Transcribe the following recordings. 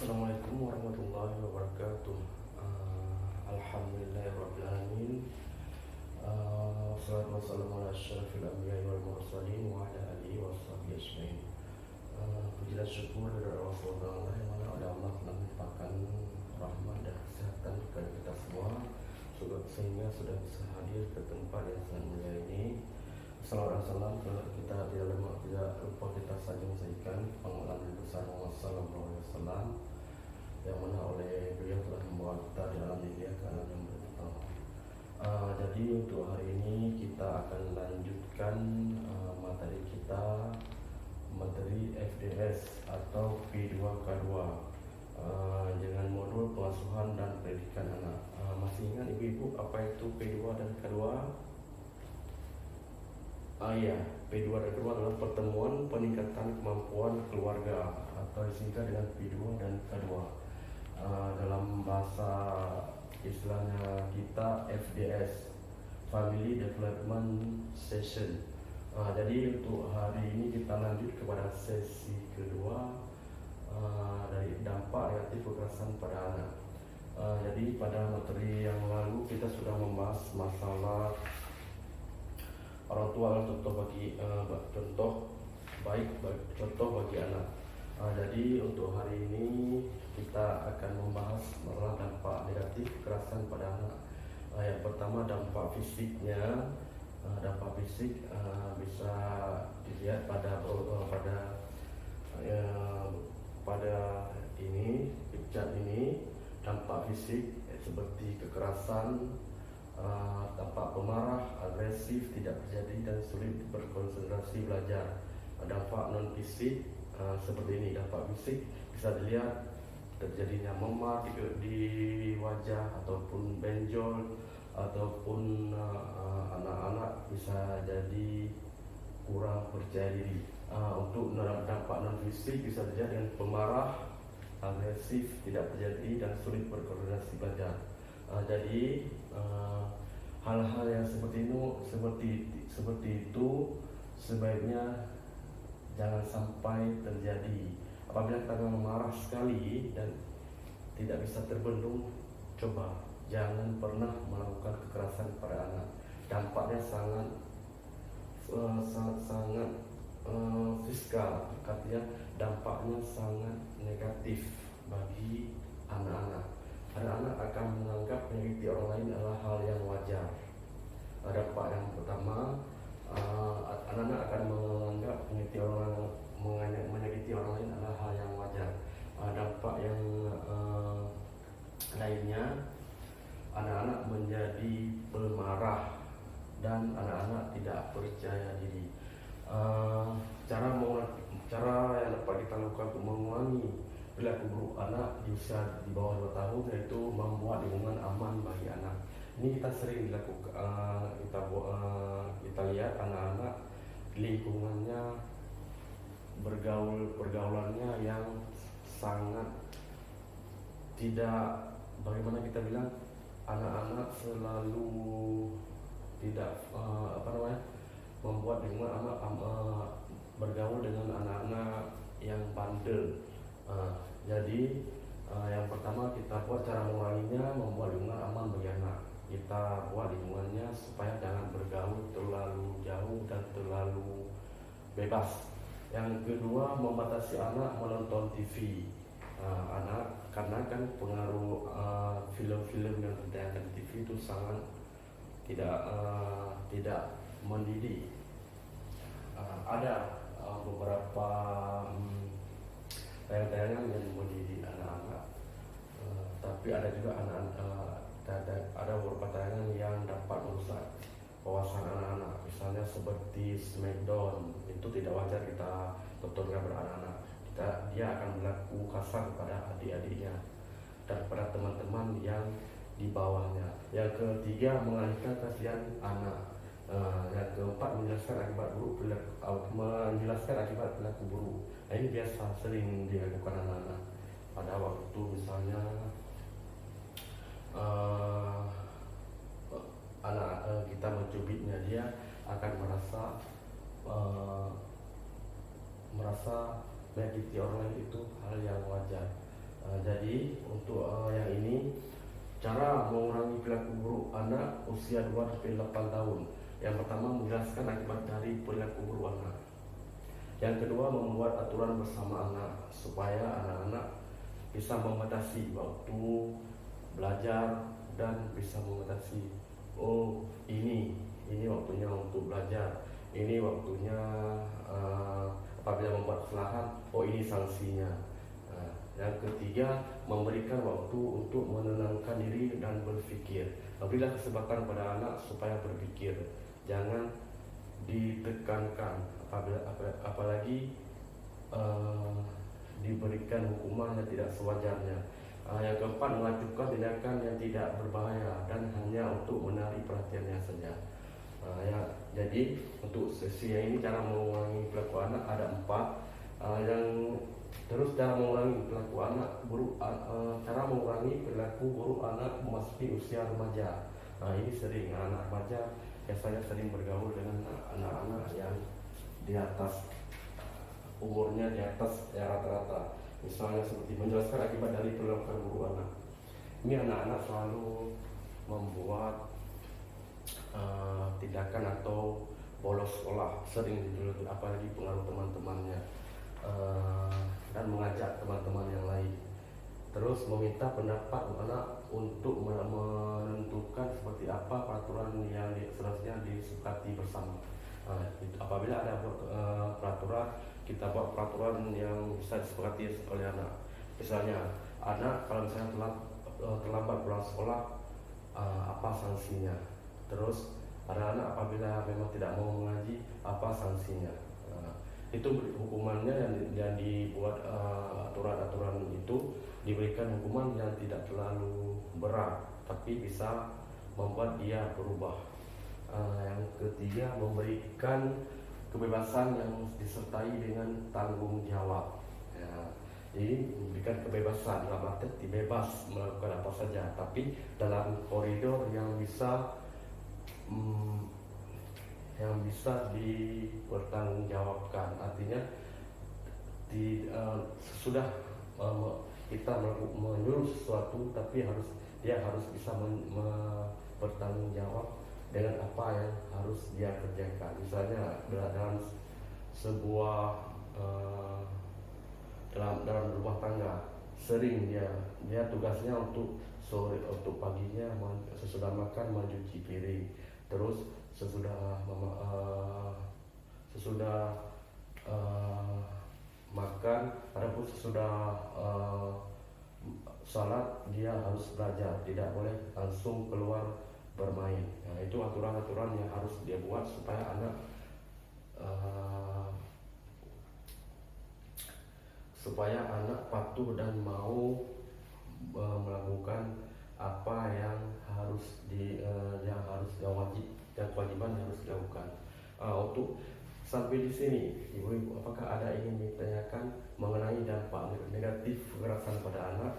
Assalamualaikum warahmatullahi wabarakatuh. Alhamdulillahirrabbilalamin. Wassalatu wassalamu ala asyrafil anbiya'i wal mursalin wa ala alihi washabihi ajmain. Puji dan syukur kepada Allah yang mana oleh Allah telah melimpahkan rahmat dan kesehatan kepada kita semua sehingga sudah bisa hadir ke tempat yang sangat mulia ini. Assalamualaikum kita tidak lupa kita sajikan pengenalan besar Muhammad sallallahu alaihi wasallam yang mana oleh beliau telah membawa kita di alam dunia ke alam yang pertama. Jadi untuk hari ini kita akan lanjutkan materi kita, materi FDS atau P2K2 dengan modul pengasuhan dan pendidikan anak. Masih ingat ibu-ibu apa itu P2 dan K2? Iya, P2 dan K2 adalah pertemuan peningkatan kemampuan keluarga atau disingkat dengan P2 dan K2. Dalam bahasa istilahnya kita FDS, Family Development Session. Jadi untuk hari ini kita lanjut kepada sesi kedua dari dampak negatif kekerasan pada anak. Jadi pada materi yang lalu kita sudah membahas masalah orang tua adalah contoh bagi anak. Jadi untuk hari ini kita akan membahas masalah dampak negatif kekerasan pada anak. Yang pertama dampak fisiknya. Dampak fisik bisa dilihat pada ini picture ini. Dampak fisik seperti kekerasan, tampak pemarah, agresif, tidak terjadi dan sulit berkonsentrasi belajar. Dampak non fisik seperti ini. Dampak fisik bisa dilihat terjadinya memar di wajah ataupun benjol, ataupun anak-anak bisa jadi kurang percaya diri. Untuk dampak non fisik bisa dilihat dengan pemarah, agresif, tidak terjadi dan sulit berkoordinasi belajar. Jadi hal-hal yang seperti itu sebaiknya jangan sampai terjadi. Apabila kita marah sekali dan tidak bisa terbendung, coba jangan pernah melakukan kekerasan pada anak. Dampaknya sangat fiskal, artinya dampaknya sangat negatif bagi anak-anak. Anak-anak akan menganggap menyakiti orang lain adalah hal yang wajar. Dampak yang pertama, anak-anak akan menganggap menyakiti orang lain adalah hal yang wajar. Dampak yang lainnya, anak-anak menjadi pemarah dan anak-anak tidak percaya diri. Cara yang dapat kita lakukan untuk mengurangi perilaku buruk anak di usia di bawah 2 tahun yaitu membuat lingkungan aman bagi anak. Ini kita sering dilakukan, kita lihat anak-anak lingkungannya pergaulannya yang sangat tidak, bagaimana kita bilang, anak-anak selalu tidak membuat lingkungan anak bergaul dengan anak-anak yang bandel. Jadi yang pertama kita buat cara menguranginya, membuat lingkungan aman bagi anak. Kita buat lingkungannya supaya jangan bergaul terlalu jauh dan terlalu bebas. Yang kedua, membatasi anak menonton TV. Karena kan pengaruh film-film yang ditayangkan di TV itu sangat tidak mendidik. Ada beberapa tayangan yang mendidik anak-anak, tapi ada juga ada beberapa tayangan yang dapat merusak wawasan anak-anak. Misalnya seperti Smackdown, itu tidak wajar kita tontonkan beranak-anak. Dia akan berlaku kasar kepada adik-adiknya dan kepada teman-teman yang di bawahnya. Yang ketiga, mengalihkan kasihan anak. Yang keempat, menjelaskan akibat perilaku buruk. Ini biasa sering dilakukan anak-anak pada waktu misalnya kita mencubitnya, dia akan merasa menyakiti orang lain itu hal yang wajar. Jadi untuk yang ini, cara mengurangi perilaku buruk anak usia 2-8 tahun. Yang pertama, menjelaskan akibat dari perilaku buruk anak. Yang kedua, membuat aturan bersama anak supaya anak-anak bisa membatasi waktu belajar dan bisa membatasi, oh ini waktunya untuk belajar, ini waktunya apabila membuat kesalahan, oh ini sanksinya. Yang ketiga, memberikan waktu untuk menenangkan diri dan berpikir. Berilah kesempatan pada anak supaya berpikir, jangan ditekankan, apalagi diberikan hukuman yang tidak sewajarnya. Yang keempat, melakukan tindakan yang tidak berbahaya dan hanya untuk menarik perhatiannya saja. Jadi untuk sesi yang ini, cara mengurangi perilaku anak ada 4. Terus cara mengurangi perilaku anak buruk, cara mengurangi perilaku buruk anak memasuki usia remaja. Ini sering anak remaja biasanya sering bergaul dengan anak-anak yang di atas umurnya, di atas ya rata-rata. Misalnya seperti menjelaskan akibat dari perilaku buruk anak. Ini anak-anak selalu membuat tindakan atau bolos sekolah, sering dijuluki, apalagi pengaruh teman-temannya, dan mengajak teman-teman yang lain. Terus meminta pendapat anak untuk menentukan seperti apa peraturan yang seharusnya disepakati bersama. Apabila ada peraturan, kita buat peraturan yang bisa disepakati oleh anak. Misalnya, anak kalau misalnya terlambat pulang sekolah, apa sanksinya? Terus ada anak apabila memang tidak mau mengaji, apa sanksinya? Itu hukumannya yang dibuat, aturan-aturan itu diberikan hukuman yang tidak terlalu berat, tapi bisa membuat dia berubah. Yang ketiga, memberikan kebebasan yang disertai dengan tanggung jawab. Jadi memberikan kebebasan, dalam arti bebas melakukan apa saja, tapi dalam koridor yang bisa dipertanggungjawabkan. Artinya sesudah kita menyuruh sesuatu, tapi dia harus bisa bertanggung jawab dengan apa yang harus dia kerjakan. Misalnya dalam sebuah dalam rumah tangga, sering dia tugasnya untuk paginya sesudah makan mencuci piring, terus sesudah makan ataupun sesudah salat dia harus belajar, tidak boleh langsung keluar bermain. Itu aturan-aturan yang harus dia buat supaya anak patuh dan mau melakukan apa yang kewajiban harus dilakukan. Untuk sampai di sini, ibu-ibu, apakah ada ingin ditanyakan mengenai dampak negatif kekerasan pada anak?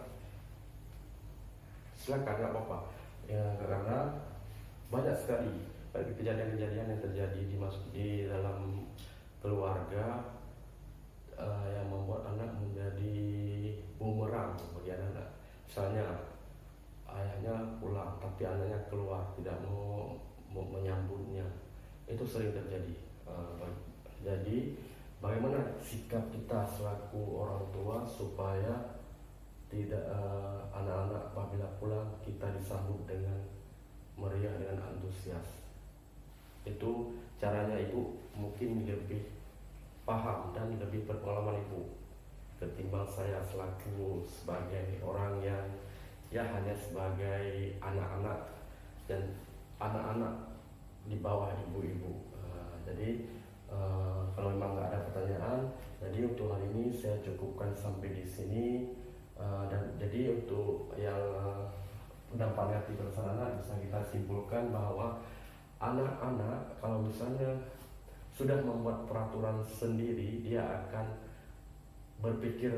Silakan, nggak apa-apa. Karena banyak sekali kejadian-kejadian yang terjadi di dalam keluarga yang membuat anak menjadi bumerang bagi anak. Misalnya ayahnya pulang tapi anaknya keluar, tidak mau menyambutnya. Itu sering terjadi. Jadi bagaimana sikap kita selaku orang tua supaya tidak anak-anak apabila pulang kita disambut dengan meriah, dengan antusias. Itu caranya ibu mungkin lebih paham dan lebih berpengalaman ibu ketimbang saya selaku sebagai orang yang hanya sebagai anak-anak dan anak-anak di bawah ibu-ibu. Jadi kalau memang nggak ada pertanyaan, jadi untuk hari ini saya cukupkan sampai di sini. Dan jadi untuk yang dampak negatif kekerasan anak bisa kita simpulkan bahwa anak-anak kalau misalnya sudah membuat peraturan sendiri, dia akan berpikir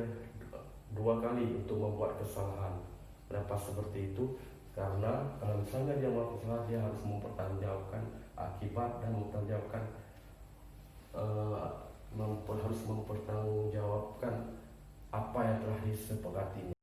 2 kali untuk membuat kesalahan. Kenapa seperti itu? Karena kalau misalnya dia melakukan kesalahan, dia harus mempertanggungjawabkan akibat dan harus mempertanggungjawabkan apa yang telah disepakati.